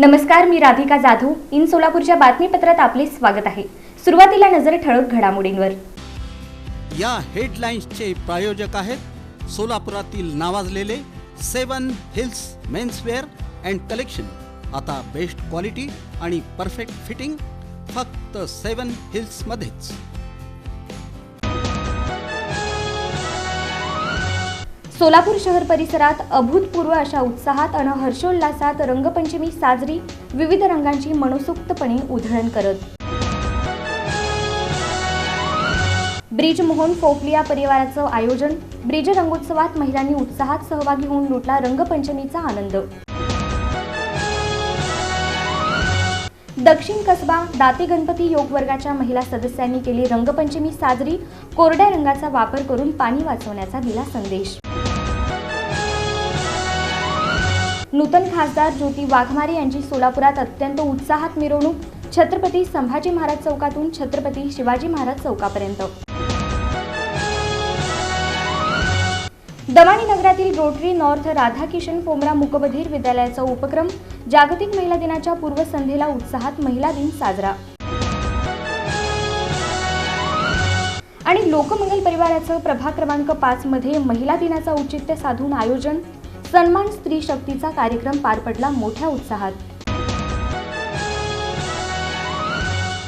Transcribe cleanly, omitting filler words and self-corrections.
नमस्कार, मी राधिका जाधव. इन सोलापूरच्या बातमीपत्रात आपले स्वागत आहे. सुरुवातीला नजर ठळक घडामोडींवर. या हेडलाईन्सचे प्रायोजक आहेत सोलापुरातील नावाजलेले 7 हिल्स मेन्सवेअर अँड कलेक्शन. आता बेस्ट क्वालिटी आणि परफेक्ट फिटिंग फक्त 7 हिल्स मध्येच. सोलापूर शहर परिसरात अभूतपूर्व अशा उत्साहात आणि हर्षोल्लासात रंगपंचमी साजरी, विविध रंगांची मनसोक्तपणे उधळण करत. ब्रिज मोहन फोपलिया परिवाराचं आयोजन. ब्रिज रंगोत्सवात महिलांनी उत्साहात सहभागी होऊन लुटला रंगपंचमीचा आनंद. दक्षिण कसबा दाते गणपती योग वर्गाच्या महिला सदस्यांनी केली रंगपंचमी साजरी. कोरड्या रंगाचा वापर करून पाणी वाचवण्याचा दिला संदेश. नूतन खासदार ज्योती वाघमारे यांची सोलापुरात अत्यंत उत्साहात मिरवणूक. छत्रपती संभाजी महाराज चौकातून छत्रपती शिवाजी महाराज चौकापर्यंत. दमानी नगरातील रोटरी नॉर्थ राधाकिशन पोमरा मूकबधीर विद्यालयाचा उपक्रम. जागतिक महिला दिनाच्या पूर्वसंध्येला उत्साहात महिला दिन साजरा. आणि लोकमंगल परिवाराचं प्रभाग क्रमांक 5 मध्ये महिला दिनाचा औचित्य साधून आयोजन. सन्मान स्त्री शक्तीचा कार्यक्रम पार पडला मोठ्या उत्साहात.